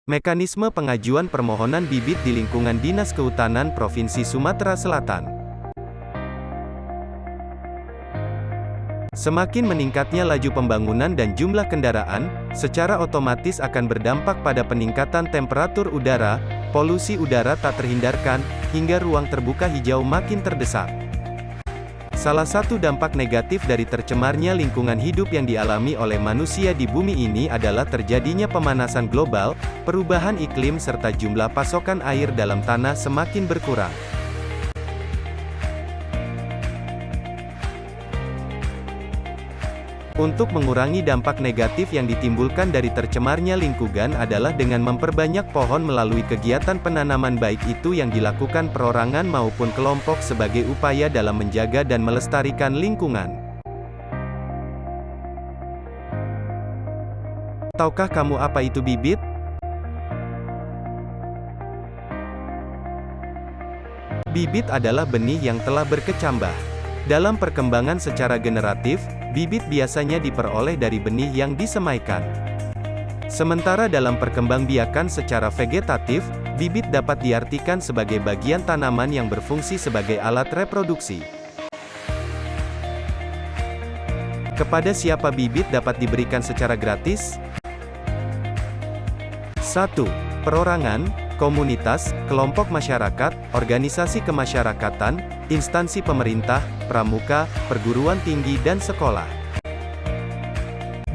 Mekanisme pengajuan permohonan bibit di lingkungan Dinas Kehutanan Provinsi Sumatera Selatan. Semakin meningkatnya laju pembangunan dan jumlah kendaraan, secara otomatis akan berdampak pada peningkatan temperatur udara, polusi udara tak terhindarkan, hingga ruang terbuka hijau makin terdesak. Salah satu dampak negatif dari tercemarnya lingkungan hidup yang dialami oleh manusia di bumi ini adalah terjadinya pemanasan global, perubahan iklim serta jumlah pasokan air dalam tanah semakin berkurang. Untuk mengurangi dampak negatif yang ditimbulkan dari tercemarnya lingkungan adalah dengan memperbanyak pohon melalui kegiatan penanaman baik itu yang dilakukan perorangan maupun kelompok sebagai upaya dalam menjaga dan melestarikan lingkungan. Tahukah kamu apa itu bibit? Bibit adalah benih yang telah berkecambah. Dalam perkembangan secara generatif, bibit biasanya diperoleh dari benih yang disemaikan. Sementara dalam perkembangbiakan secara vegetatif, bibit dapat diartikan sebagai bagian tanaman yang berfungsi sebagai alat reproduksi. Kepada siapa bibit dapat diberikan secara gratis? 1. Perorangan, komunitas, kelompok masyarakat, organisasi kemasyarakatan, instansi pemerintah, pramuka, perguruan tinggi dan sekolah.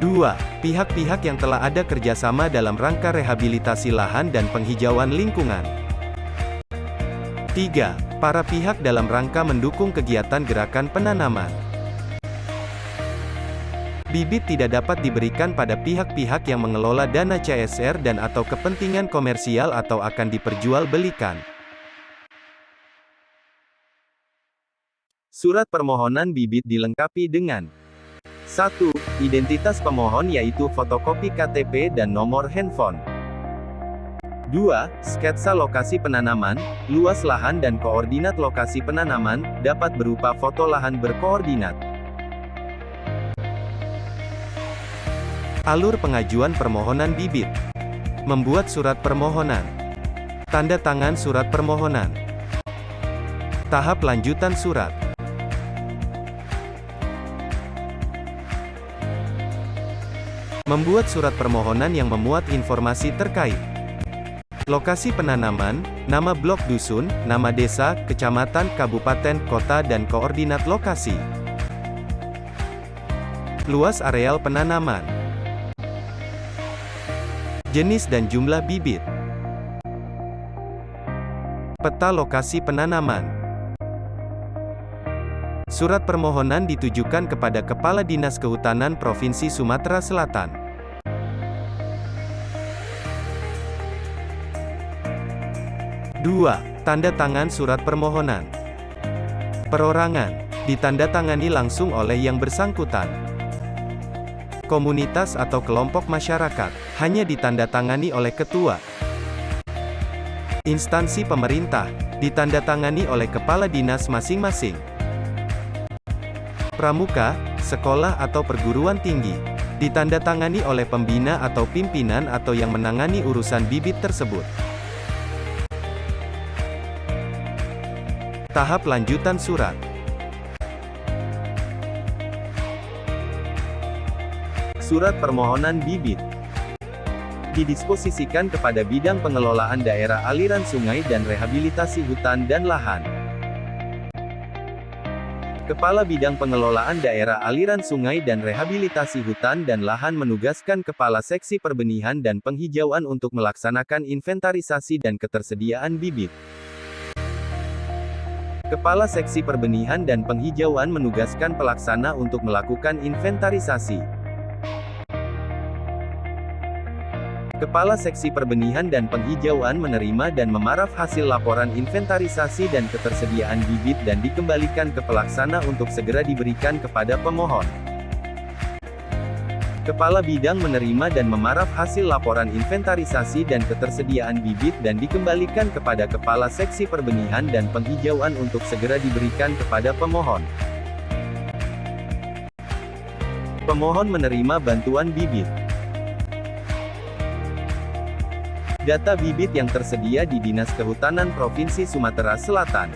2. Pihak-pihak yang telah ada kerjasama dalam rangka rehabilitasi lahan dan penghijauan lingkungan. 3. Para pihak dalam rangka mendukung kegiatan gerakan penanaman. Bibit tidak dapat diberikan pada pihak-pihak yang mengelola dana CSR dan atau kepentingan komersial atau akan diperjualbelikan. Surat permohonan bibit dilengkapi dengan 1. Identitas pemohon yaitu fotokopi KTP dan nomor handphone. 2. Sketsa lokasi penanaman, luas lahan dan koordinat lokasi penanaman, dapat berupa foto lahan berkoordinat. Alur pengajuan permohonan bibit. Membuat surat permohonan. Tanda tangan surat permohonan. Tahap lanjutan surat. Membuat surat permohonan yang memuat informasi terkait lokasi penanaman, nama blok dusun, nama desa, kecamatan, kabupaten, kota dan koordinat lokasi. Luas areal penanaman. Jenis dan jumlah bibit. Peta lokasi penanaman. Surat permohonan ditujukan kepada Kepala Dinas Kehutanan Provinsi Sumatera Selatan. 2. Tanda tangan surat permohonan. Perorangan. Ditandatangani langsung oleh yang bersangkutan. Komunitas atau kelompok masyarakat, hanya ditandatangani oleh ketua. Instansi pemerintah, ditandatangani oleh kepala dinas masing-masing. Pramuka, sekolah atau perguruan tinggi, ditandatangani oleh pembina atau pimpinan atau yang menangani urusan bibit tersebut. Tahap lanjutan surat. Surat permohonan bibit didisposisikan kepada Bidang Pengelolaan Daerah Aliran Sungai dan Rehabilitasi Hutan dan Lahan. Kepala Bidang Pengelolaan Daerah Aliran Sungai dan Rehabilitasi Hutan dan Lahan menugaskan Kepala Seksi Perbenihan dan Penghijauan untuk melaksanakan inventarisasi dan ketersediaan bibit. Kepala Seksi Perbenihan dan Penghijauan menugaskan pelaksana untuk melakukan inventarisasi. Kepala Seksi Perbenihan dan Penghijauan menerima dan memaraf hasil laporan inventarisasi dan ketersediaan bibit dan dikembalikan ke pelaksana untuk segera diberikan kepada pemohon. Kepala Bidang menerima dan memaraf hasil laporan inventarisasi dan ketersediaan bibit dan dikembalikan kepada Kepala Seksi Perbenihan dan Penghijauan untuk segera diberikan kepada pemohon. Pemohon menerima bantuan bibit. Data bibit yang tersedia di Dinas Kehutanan Provinsi Sumatera Selatan.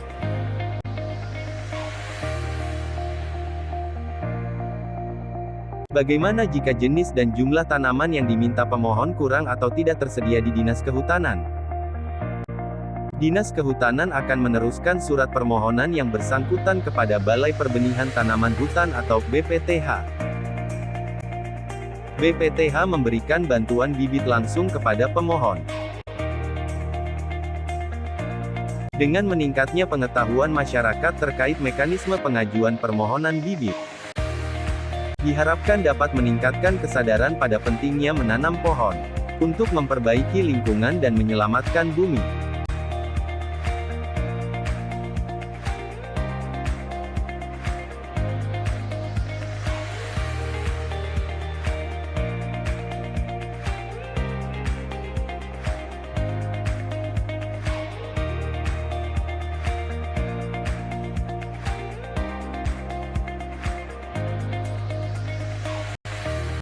Bagaimana jika jenis dan jumlah tanaman yang diminta pemohon kurang atau tidak tersedia di Dinas Kehutanan? Dinas Kehutanan akan meneruskan surat permohonan yang bersangkutan kepada Balai Perbenihan Tanaman Hutan atau BPTH. BPTH memberikan bantuan bibit langsung kepada pemohon. Dengan meningkatnya pengetahuan masyarakat terkait mekanisme pengajuan permohonan bibit, diharapkan dapat meningkatkan kesadaran pada pentingnya menanam pohon untuk memperbaiki lingkungan dan menyelamatkan bumi.